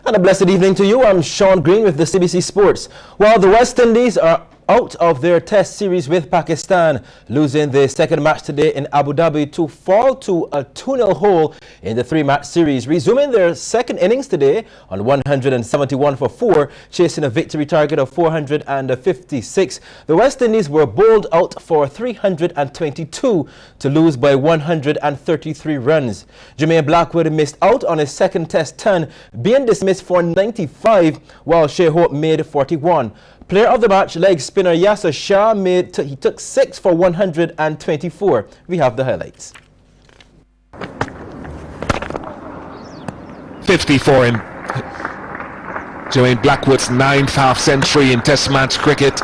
And a blessed evening to you. I'm Sean Green with the Cbc Sports. While the West Indies are out of their test series with Pakistan, losing their second match today in Abu Dhabi to fall to a 2-0 hole in the 3-match series, resuming their second innings today on 171 for 4, chasing a victory target of 456. The West Indies were bowled out for 322 to lose by 133 runs. Jermaine Blackwood missed out on his second test turn, being dismissed for 95, while Shea Hope made 41. Player of the match, leg spinner Yasser Shah, he took 6 for 124. We have the highlights. 50 for him. Jermaine Blackwood's 9th half-century in Test match cricket.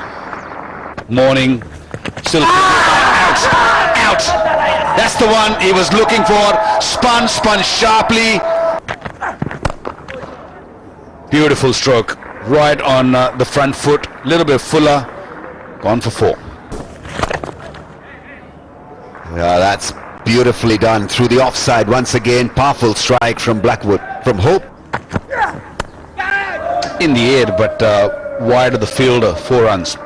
Morning. Still out. That's the one he was looking for. Spun sharply. Beautiful stroke. Right on the front foot, a little bit fuller, gone for 4. Yeah, that's beautifully done through the offside once again. Powerful strike from Blackwood, from Hope. In the air, but wide of the fielder, 4 runs.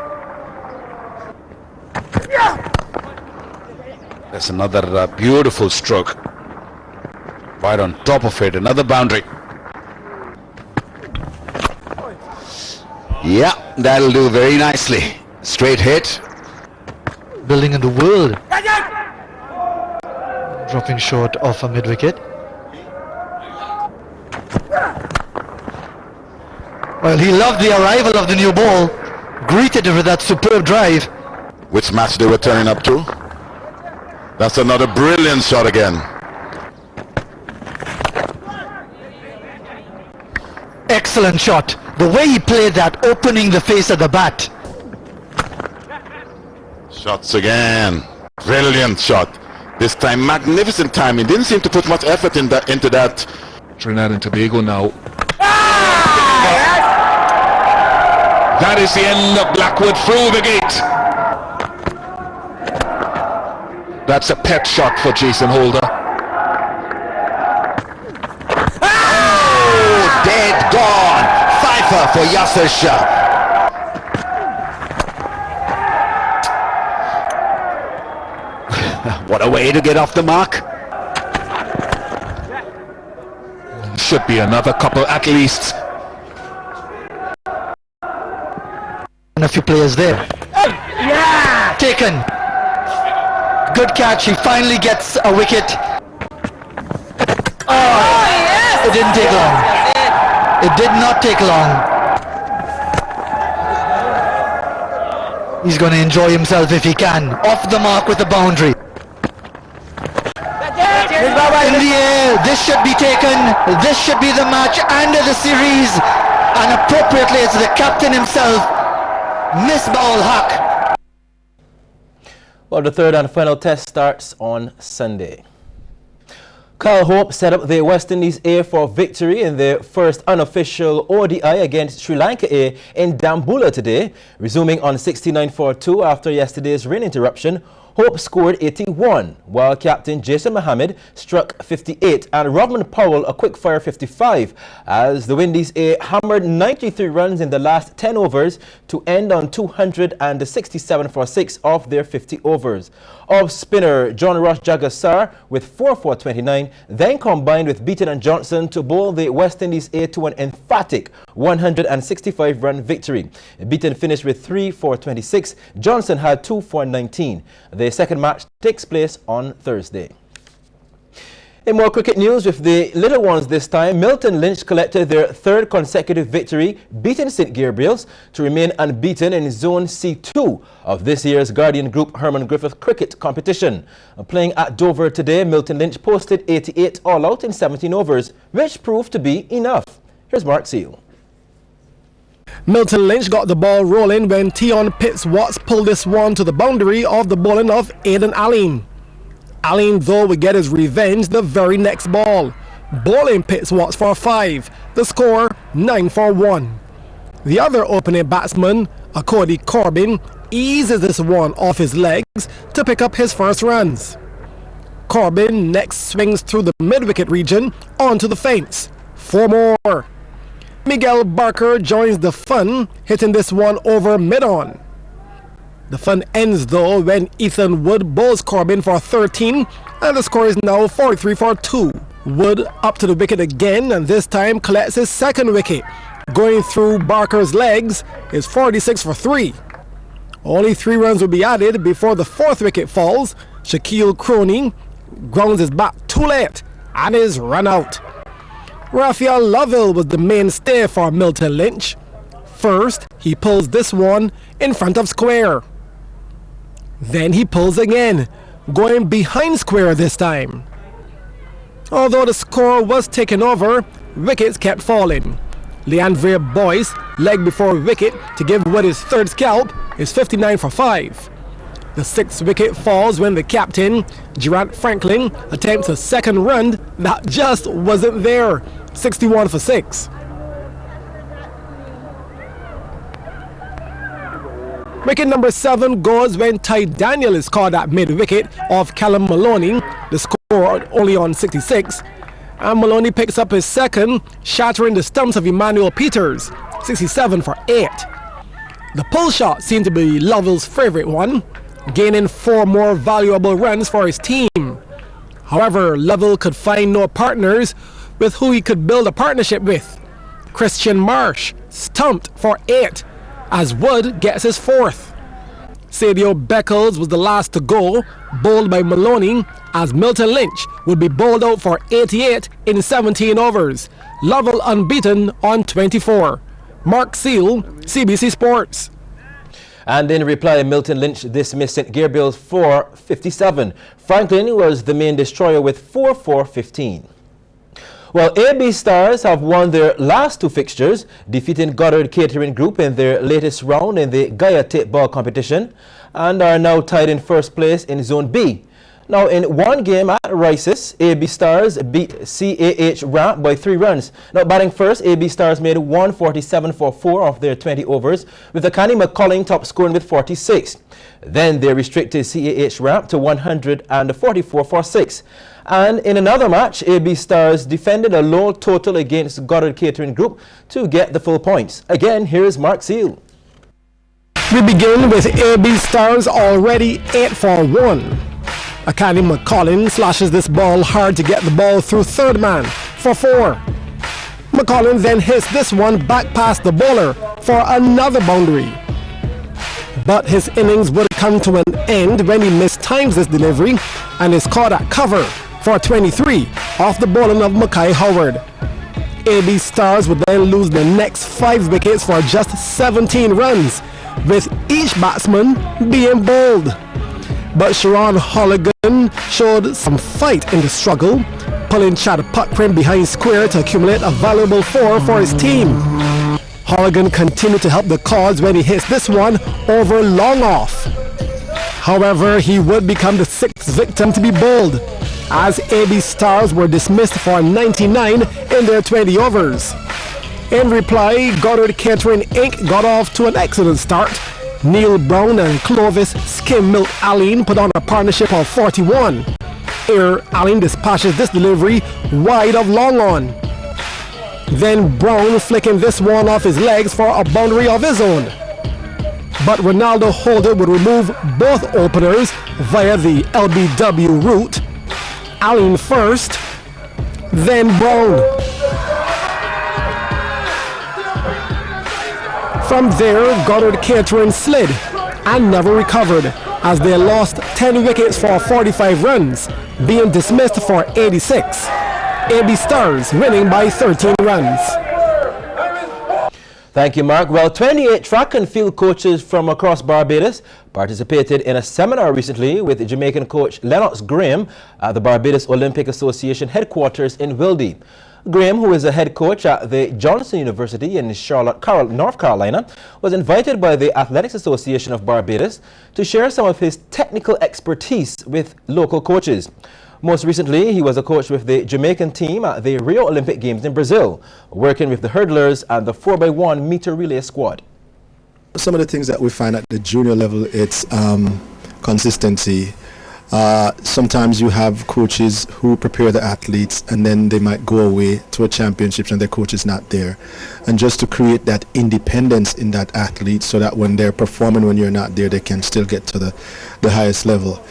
That's another beautiful stroke. Right on top of it, another boundary. Yeah, that'll do very nicely. Straight hit. Building in the world. Dropping short off a mid-wicket. Well, he loved the arrival of the new ball. Greeted it with that superb drive. Which match they were turning up to? That's another brilliant shot again. Excellent shot. The way he played that, opening the face of the bat. Shots again. Brilliant shot. This time, magnificent timing. Didn't seem to put much effort into that. Trinidad and Tobago now. That is the end of Blackwood through the gate. That's a pet shot for Jason Holder. Oh, dead gone. Fifer for Yasser Shah. What a way to get off the mark. Should be another couple at least. And a few players there. Yeah! Taken. Good catch. He finally gets a wicket. Oh, yes! It didn't take long. It did not take long. He's going to enjoy himself if he can. Off the mark with the boundary. In the air, this should be taken. This should be the match and the series. And appropriately, it's the captain himself, Misbah-ul Haq. Well, the third and final test starts on Sunday. Kyle Hope set up the West Indies A for victory in their first unofficial ODI against Sri Lanka A in Dambulla today, resuming on 69 for 2 after yesterday's rain interruption. Hope scored 81, while captain Jason Mohammed struck 58 and Rodman Powell a quick-fire 55, as the Windies A hammered 93 runs in the last 10 overs to end on 267 for 6 of their 50 overs. Off spinner John Ross Jagassar with 4 for 29, then combined with Beaton and Johnson to bowl the West Indies A to an emphatic 165-run victory. Beaton finished with 3 for 26, Johnson had 2 for 19. The second match takes place on Thursday. In more cricket news, with the little ones this time, Milton Lynch collected their third consecutive victory, beating St Gabriel's to remain unbeaten in Zone C2 of this year's Guardian Group Herman Griffith cricket competition. Playing at Dover today, Milton Lynch posted 88 all-out in 17 overs, which proved to be enough. Here's Mark Seal. Milton Lynch got the ball rolling when Tion Pitts-Watts pulled this one to the boundary of the bowling of Aidan Aline. Aline, though, would get his revenge the very next ball, bowling Pitts-Watts for 5, the score 9 for 1. The other opening batsman, Cody Corbin, eases this one off his legs to pick up his first runs. Corbin next swings through the mid-wicket region onto the fence. 4 more. Miguel Barker joins the fun, hitting this one over mid-on. The fun ends though when Ethan Wood bowls Corbin for 13, and the score is now 43 for 2. Wood up to the wicket again, and this time collects his second wicket. Going through Barker's legs is 46 for 3. Only 3 runs will be added before the 4th wicket falls. Shaquille Cronin grounds his bat too late and is run out. Raphael Lovell was the mainstay for Milton Lynch. First, he pulls this one in front of square. Then he pulls again, going behind square this time. Although the score was taken over, wickets kept falling. Leandre Boyce, leg before wicket to give Wood his 3rd scalp, is 59 for 5. The 6th wicket falls when the captain, Gerard Franklin, attempts a 2nd run that just wasn't there, 61 for 6. Wicket number 7 goes when Ty Daniel is caught at mid-wicket off Callum Maloney, the score only on 66. And Maloney picks up his 2nd, shattering the stumps of Emmanuel Peters, 67 for 8. The pull shot seemed to be Lovell's favourite one, gaining 4 more valuable runs for his team. However, Lovell could find no partners with who he could build a partnership with. Christian Marsh stumped for 8, as Wood gets his 4th. Sadio Beckles was the last to go, bowled by Maloney, as Milton Lynch would be bowled out for 88 in 17 overs. Lovell unbeaten on 24. Mark Seal, CBC Sports. And in reply, Milton Lynch dismissed St. Gabriel's for 57. Franklin was the main destroyer with 4 for 15. Well, AB Stars have won their last 2 fixtures, defeating Goddard Catering Group in their latest round in the Gaia Tape Ball competition, and are now tied in 1st place in Zone B. Now, in one game at Rices, AB Stars beat CAH Ramp by 3 runs. Now, batting first, AB Stars made 147 for 4 of their 20 overs, with Akani McCulling top scoring with 46. Then they restricted CAH Ramp to 144 for 6. And in another match, AB Stars defended a low total against Goddard Catering Group to get the full points. Again, here's Mark Seal. We begin with AB Stars already 8 for 1. Akani McCollin slashes this ball hard to get the ball through 3rd man for 4. McCollin then hits this one back past the bowler for another boundary. But his innings would come to an end when he mistimes this delivery and is caught at cover for 23 off the bowling of Mackay Howard. AB Stars would then lose the next 5 wickets for just 17 runs, with each batsman being bowled. But Sharon Holligan showed some fight in the struggle, pulling Chad Putprin behind square to accumulate a valuable 4 for his team. Holligan continued to help the cause when he hits this one over long off. However, he would become the 6th victim to be bowled, as AB Stars were dismissed for 99 in their 20 overs. In reply, Goddard Catering Inc. got off to an excellent start. Neil Brown and Clovis Skim Milk Allen put on a partnership of 41. Air Allen dispatches this delivery wide of long on. Then Brown flicking this one off his legs for a boundary of his own. But Ronaldo Holder would remove both openers via the LBW route. Allen first, then Brown. From there, Goddard Catering slid and never recovered, as they lost 10 wickets for 45 runs, being dismissed for 86. AB Stars winning by 13 runs. Thank you, Mark. Well, 28 track and field coaches from across Barbados participated in a seminar recently with Jamaican coach Lennox Graham at the Barbados Olympic Association headquarters in Wilde. Graham, who is a head coach at the Johnson University in Charlotte, North Carolina, was invited by the Athletics Association of Barbados to share some of his technical expertise with local coaches. Most recently, he was a coach with the Jamaican team at the Rio Olympic Games in Brazil, working with the hurdlers and the 4x1 meter relay squad. Some of the things that we find at the junior level, it's consistency, Sometimes you have coaches who prepare the athletes and then they might go away to a championships and their coach is not there. And just to create that independence in that athlete so that when they're performing when you're not there, they can still get to the highest level.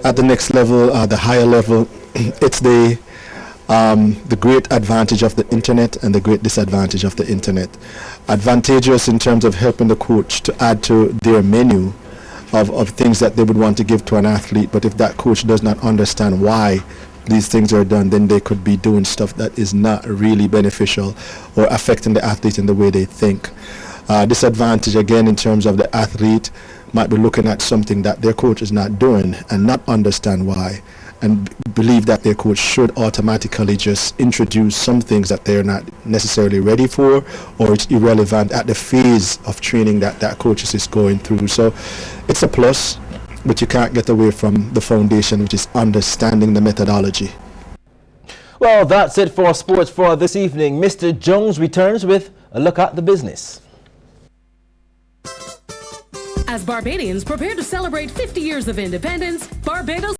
At the next level, the higher level, it's the great advantage of the internet and the great disadvantage of the internet. Advantageous in terms of helping the coach to add to their menu of things that they would want to give to an athlete, but if that coach does not understand why these things are done, then they could be doing stuff that is not really beneficial or affecting the athlete in the way they think. Disadvantage again in terms of the athlete might be looking at something that their coach is not doing and not understand why, and believe that their coach should automatically just introduce some things that they're not necessarily ready for, or it's irrelevant at the phase of training that that coach is going through. So it's a plus, but you can't get away from the foundation, which is understanding the methodology. Well, that's it for sports for this evening. Mr. Jones returns with a look at the business. As Barbadians prepare to celebrate 50 years of independence, Barbados